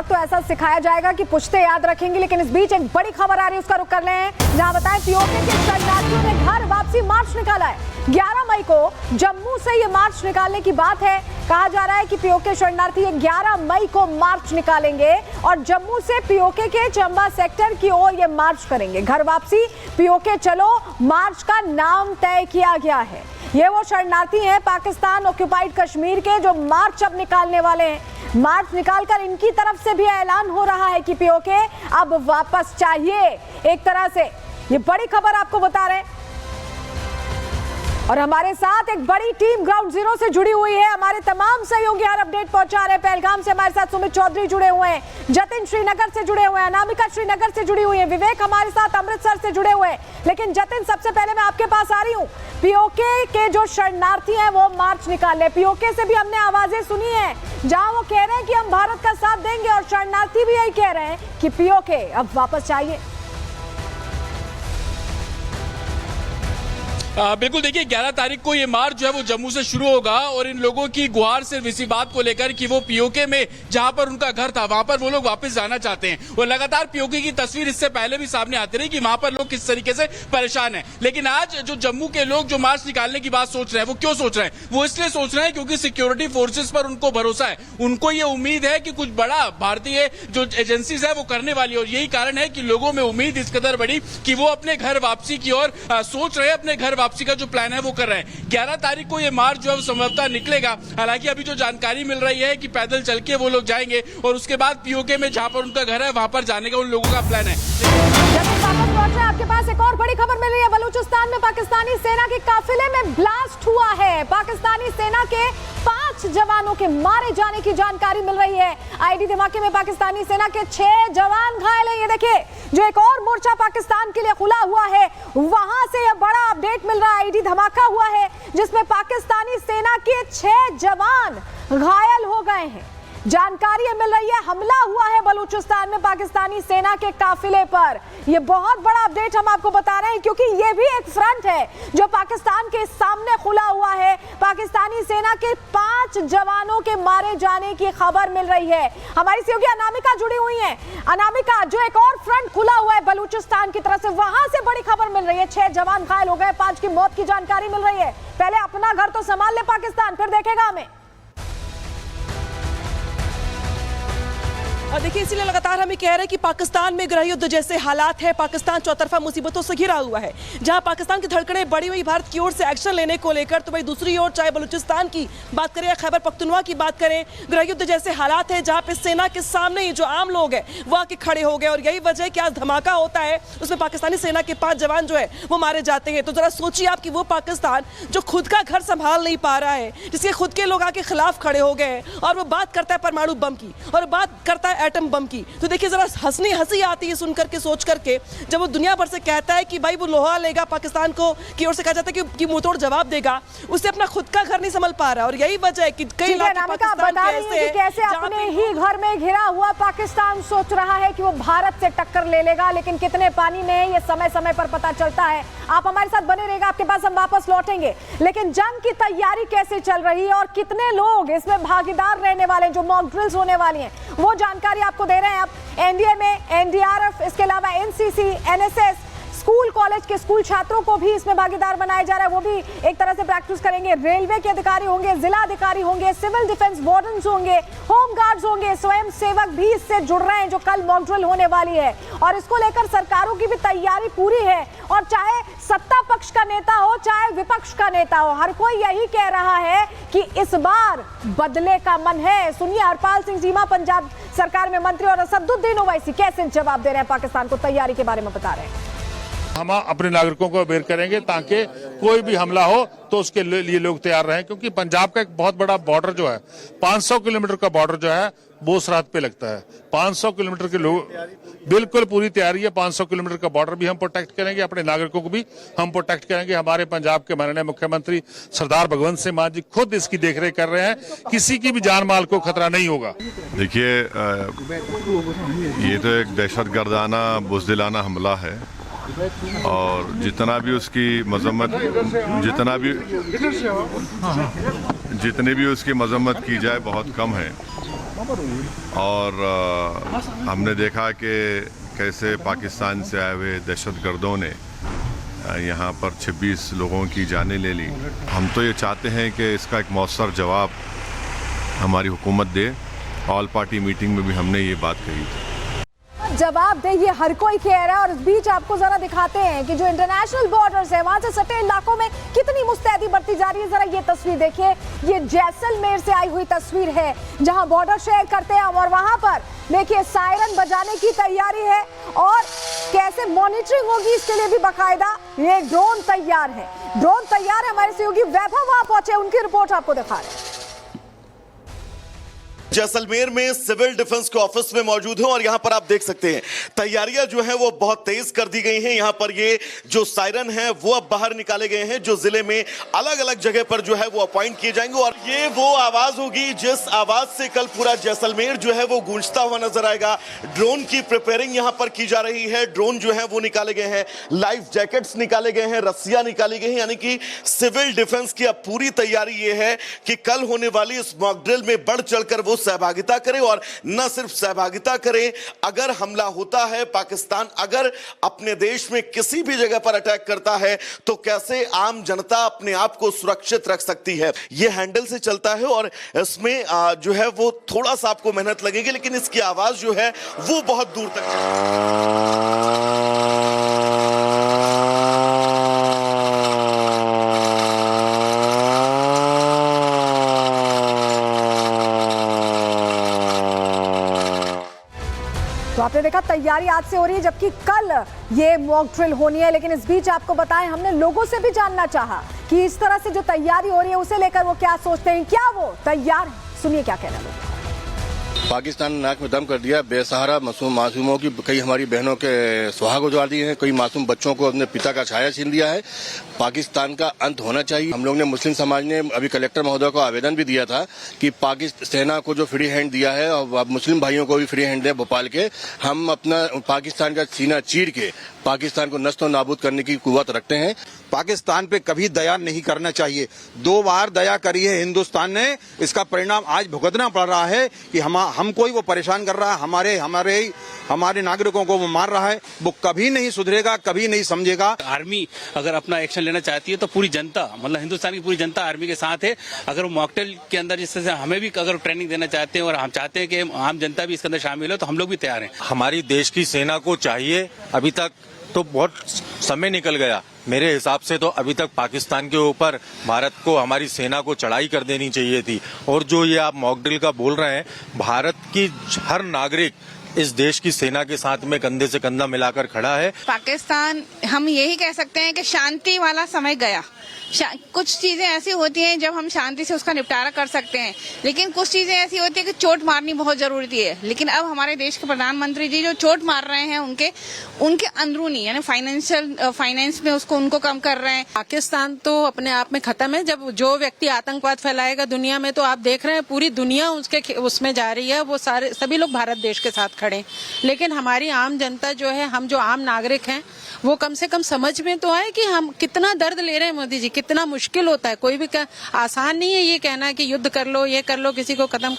सबक तो ऐसा सिखाया जाएगा कि पुश्ते याद रखेंगे। लेकिन इस बीच एक बड़ी खबर आ रही है, उसका रुख कर लें। जहां बताएं पीओके के शरणार्थियों ने घर वापसी मार्च निकाला है। 11 मई को जम्मू से ये मार्च निकालने की बात है। कहा जा रहा है कि पीओके शरणार्थी 11 मई को मार्च निकालेंगे और जम्मू से पीओके के चंबा सेक्टर की ओर ये मार्च करेंगे। घर वापसी पीओके चलो मार्च का नाम तय किया गया है। ये वो शरणार्थी हैं पाकिस्तान ऑक्युपाइड कश्मीर के जो मार्च अब निकालने वाले हैं। मार्च निकालकर इनकी तरफ से भी ऐलान हो रहा है कि पीओके अब वापस चाहिए। एक तरह से ये बड़ी खबर आपको बता रहे हैं। और हमारे साथ एक बड़ी टीम ग्राउंड जीरो से जुड़ी हुई है। हमारे तमाम सहयोगी हर अपडेट पहुंचा रहे हैं। पहलगाम से हमारे साथ सुमित चौधरी जुड़े हुए हैं, जतिन श्रीनगर से जुड़े हुए हैं, अनामिका श्रीनगर से जुड़ी हुई है, विवेक हमारे साथ अमृतसर से जुड़े हुए हैं। लेकिन जतिन, सबसे पहले मैं आपके पास आ रही हूँ। पीओके के जो शरणार्थी हैं वो मार्च निकाल रहे। पीओके से भी हमने आवाजें सुनी है जहां वो कह रहे हैं कि हम भारत का साथ देंगे और शरणार्थी भी यही कह रहे हैं कि पीओके अब वापस चाहिए। बिल्कुल, देखिए 11 तारीख को ये मार्च जो है वो जम्मू से शुरू होगा और इन लोगों की गुहार सिर्फ इसी बात को लेकर कि वो पीओके में जहां पर उनका घर था वहां पर वो लोग वापस जाना चाहते हैं। और लगातार पीओके की तस्वीर इससे पहले भी सामने आती रही कि वहां पर लोग किस तरीके से परेशान हैं। लेकिन आज जो जम्मू के लोग जो मार्च निकालने की बात सोच रहे हैं, वो क्यों सोच रहे हैं? वो इसलिए सोच रहे हैं क्योंकि सिक्योरिटी फोर्सेस पर उनको भरोसा है। उनको ये उम्मीद है कि कुछ बड़ा भारतीय जो एजेंसीज है वो करने वाली है। और यही कारण है कि लोगों में उम्मीद इस कदर बढ़ी कि वो अपने घर वापसी की ओर सोच रहे हैं, अपने घर वापसी का जो प्लान है वो कर रहे हैं। 11 तारीख को ये मार्च जो है संभवतः निकलेगा। हालांकि अभी जो जानकारी मिल रही है कि पैदल चल के वो लोग जाएंगे और उसके बाद पीओके में जहां पर उनका घर है वहां पर जाने का उन लोगों का प्लान है। आपके पास एक और बड़ी खबर मिल रही है। बलूचिस्तान में पाकिस्तानी सेना के काफिले में ब्लास्ट हुआ है। पाकिस्तानी सेना के 5 जवानों के मारे जाने की जानकारी मिल रही है। आईडी धमाके में पाकिस्तानी सेना के 6 जवान घायल हैं। ये देखिए, जो एक और मोर्चा पाकिस्तान के लिए खुला हुआ है वहां से यह बड़ा अपडेट मिल रहा है। आईडी धमाका हुआ है जिसमें पाकिस्तानी सेना के 6 जवान घायल हो गए हैं। जानकारी मिल रही है हमला हुआ है बलूचिस्तान में पाकिस्तानी सेना के काफिले पर। यह बहुत बड़ा अपडेट हम आपको बता रहे हैं क्योंकि यह भी एक फ्रंट है जो पाकिस्तान के सामने खुला हुआ है। पाकिस्तानी सेना के 5 जवानों के मारे जाने की खबर मिल रही है। हमारी सहयोगी अनामिका जुड़ी हुई है। अनामिका, जो एक और फ्रंट खुला हुआ है बलूचिस्तान की तरफ से, वहां से बड़ी खबर मिल रही है। 6 जवान घायल हो गए, 5 की मौत की जानकारी मिल रही है। पहले अपना घर तो संभाल ले पाकिस्तान, फिर देखेगा हमें। और देखिए, इसीलिए लगातार हम ये कह रहे हैं कि पाकिस्तान में गृह युद्ध जैसे हालात है। पाकिस्तान चौतरफा मुसीबतों से घिरा हुआ है। जहां पाकिस्तान की धड़कनें बढ़ी हुई भारत की ओर से एक्शन लेने को लेकर, तो भाई दूसरी ओर चाहे बलूचिस्तान की बात करें या खैबर पख्तूनख्वा की बात करें, गृह युद्ध जैसे हालात है जहां पे सेना के सामने ही जो आम लोग हैं वो आके खड़े हो गए। और यही वजह है कि आज धमाका होता है, उसमें पाकिस्तानी सेना के 5 जवान जो है वो मारे जाते हैं। तो जरा सोचिए आप कि वो पाकिस्तान जो खुद का घर संभाल नहीं पा रहा है, जिसके खुद के लोग आके खिलाफ खड़े हो गए हैं, और वो बात करता है परमाणु बम की और बात करता है एटम बम की, तो देखिए जरा हंसी आती है सुन करके, सोच करके, जब वो दुनिया भर से कहता है कि भाई वो लोहा लेगा पाकिस्तान को की ओर से कहा जाता है कि मुंहतोड़ जवाब देगा, उससे अपना खुद का घर नहीं संभल पा रहा। और यही वजह है कि कई कैसे अपने ही घर में घिरा हुआ पाकिस्तान सोच रहा है कि वो भारत से टक्कर ले लेगा, लेकिन कितने पानी में है ये समय समय पर पता चलता है। आप हमारे साथ बने रहिएगा, आपके पास हम वापस लौटेंगे। लेकिन जंग की तैयारी कैसे चल रही है और कितने लोग इसमें भागीदार रहने वाले, जो मॉक ड्रिल्स होने वाली हैं, वो जानकारी आपको दे रहे हैं। एनडीए में एनडीआरएफ, इसके अलावा एनसीसी, एनएसएस, स्कूल कॉलेज के स्कूल छात्रों को भी इसमें भागीदार बनाया जा रहा है। वो भी एक तरह से प्रैक्टिस करेंगे। रेलवे के अधिकारी होंगे, जिला अधिकारी होंगे, सिविल डिफेंस वार्डन्स होंगे, होम गार्ड्स होंगे, स्वयं सेवक भी इससे जुड़ रहे हैं जो कल मॉक ड्रिल होने वाली है। और इसको लेकर सरकारों की भी तैयारी पूरी है। और चाहे सत्ता पक्ष का नेता हो चाहे विपक्ष का नेता हो, हर कोई यही कह रहा है कि इस बार बदले का मन है। सुनिए हरपाल सिंह चीमा, पंजाब सरकार में मंत्री, और असदुद्दीन ओवैसी कैसे जवाब दे रहे हैं पाकिस्तान को, तैयारी के बारे में बता रहे हैं। हम अपने नागरिकों को अवेयर करेंगे ताकि कोई भी हमला हो तो उसके लिए लोग तैयार रहें, क्योंकि पंजाब का एक बहुत बड़ा बॉर्डर जो है, 500 किलोमीटर का बॉर्डर जो है वो सरहद पे लगता है। 500 किलोमीटर के लोग, बिल्कुल पूरी तैयारी है। 500 किलोमीटर का बॉर्डर भी हम प्रोटेक्ट करेंगे, अपने नागरिकों को भी हम प्रोटेक्ट करेंगे। हमारे पंजाब के माननीय मुख्यमंत्री सरदार भगवंत सिंह मान जी खुद इसकी देखरेख कर रहे हैं, किसी की भी जान माल को खतरा नहीं होगा। देखिए, ये तो एक दहशतगर्दाना बुज़दिलाना हमला है और जितना भी उसकी मजम्मत, जितनी भी उसकी मजम्मत की जाए बहुत कम है। और हमने देखा कि कैसे पाकिस्तान से आए हुए दहशतगर्दों ने यहाँ पर 26 लोगों की जानें ले ली। हम तो ये चाहते हैं कि इसका एक मौसर जवाब हमारी हुकूमत दे। ऑल पार्टी मीटिंग में भी हमने ये बात कही थी। जवाब दे, ये हर कोई कह रहा है। और इस बीच आपको जरा दिखाते हैं कि जो इंटरनेशनल बॉर्डर्स है वहां से सटे इलाकों में कितनी मुस्तैदी बढ़ती जा रही है। जरा ये तस्वीर देखिए, ये जैसलमेर से आई हुई तस्वीर है जहां बॉर्डर शेयर करते हैं हम, और वहां पर देखिए सायरन बजाने की तैयारी है और कैसे मॉनिटरिंग होगी इसके लिए भी बाकायदा ये ड्रोन तैयार है। ड्रोन तैयार है। हमारे सहयोगी वैभव वहां पहुंचे, उनकी रिपोर्ट आपको दिखा रहे हैं। जैसलमेर में सिविल डिफेंस के ऑफिस में मौजूद हूं और यहां पर आप देख सकते हैं तैयारियां जो हैं वो बहुत तेज कर दी गई हैं। यहां पर ये जो सायरन है वो अब बाहर निकाले गए हैं जो जिले में अलग अलग जगह पर जो है वो अपॉइंट किए जाएंगे और ये वो आवाज होगी जिस आवाज से कल पूरा जैसलमेर जो है वो गूंजता हुआ नजर आएगा। ड्रोन की प्रिपेयरिंग यहां पर की जा रही है। ड्रोन जो है वो निकाले गए हैं, लाइफ जैकेट्स निकाले गए हैं, रस्सियां निकाली गई हैं, यानी कि सिविल डिफेंस की अब पूरी तैयारी ये है कि कल होने वाली इस मॉक ड्रिल में बढ़ चढ़कर वो सहभागिता करें। और न सिर्फ सहभागिता करें, अगर हमला होता है, पाकिस्तान अगर अपने देश में किसी भी जगह पर अटैक करता है तो कैसे आम जनता अपने आप को सुरक्षित रख सकती है। यह हैंडल से चलता है और इसमें जो है वो थोड़ा सा आपको मेहनत लगेगी, लेकिन इसकी आवाज जो है वो बहुत दूर तक तो आपने देखा तैयारी आज से हो रही है, जबकि कल ये मॉक ड्रिल होनी है। लेकिन इस बीच आपको बताएं, हमने लोगों से भी जानना चाहा कि इस तरह से जो तैयारी हो रही है उसे लेकर वो क्या सोचते हैं, क्या वो तैयार हैं। सुनिए क्या कह रहे हैं लोग। पाकिस्तान ने नाक में दम कर दिया। बेसहारा मासूमों की कई हमारी बहनों के सुहाग उजाड़ दिए हैं, कई मासूम बच्चों को अपने पिता का छाया छीन दिया है। पाकिस्तान का अंत होना चाहिए। हम लोग ने, मुस्लिम समाज ने अभी कलेक्टर महोदय को आवेदन भी दिया था कि पाकिस्तान सेना को जो फ्री हैंड दिया है और मुस्लिम भाइयों को भी फ्री हैंड दें भोपाल के। हम अपना पाकिस्तान का सीना चीर के पाकिस्तान को नस्तो नाबूद करने की कुव्वत रखते हैं। पाकिस्तान पे कभी दया नहीं करना चाहिए। 2 बार दया करी है हिंदुस्तान ने, इसका परिणाम आज भुगतना पड़ रहा है कि हमको ही वो परेशान कर रहा है, हमारे नागरिकों को वो मार रहा है। वो कभी नहीं सुधरेगा, कभी नहीं समझेगा। आर्मी अगर अपना एक्शन लेना चाहती है तो पूरी जनता, मतलब हिंदुस्तान की पूरी जनता आर्मी के साथ है। अगर वो मॉकटेल के अंदर जिस तरह से हमें भी अगर ट्रेनिंग देना चाहते हैं और हम चाहते हैं कि आम जनता भी इसके अंदर शामिल हो, तो हम लोग भी तैयार हैं। हमारी देश की सेना को चाहिए, अभी तक तो बहुत समय निकल गया। मेरे हिसाब से तो अभी तक पाकिस्तान के ऊपर भारत को, हमारी सेना को चढ़ाई कर देनी चाहिए थी। और जो ये आप मॉक ड्रिल का बोल रहे हैं, भारत की हर नागरिक इस देश की सेना के साथ में कंधे से कंधा मिलाकर खड़ा है। पाकिस्तान, हम यही कह सकते हैं कि शांति वाला समय गया। कुछ चीजें ऐसी होती हैं जब हम शांति से उसका निपटारा कर सकते हैं, लेकिन कुछ चीजें ऐसी होती है कि चोट मारनी बहुत जरूरी है। लेकिन अब हमारे देश के प्रधानमंत्री जी जो चोट मार रहे हैं उनके अंदरूनी यानी फाइनेंस में उनको कम कर रहे हैं। पाकिस्तान तो अपने आप में खत्म है। जब जो व्यक्ति आतंकवाद फैलाएगा दुनिया में, तो आप देख रहे हैं पूरी दुनिया उसमें जा रही है। वो सभी लोग भारत देश के साथ खड़े। लेकिन हमारी आम जनता जो है, हम जो आम नागरिक हैं, वो कम से कम समझ में तो आए कि हम कितना दर्द ले रहे हैं। मोदी जी, कितना मुश्किल होता है। कोई भी आसान नहीं है ये कहना कि युद्ध कर लो, ये कर लो, किसी को खत्म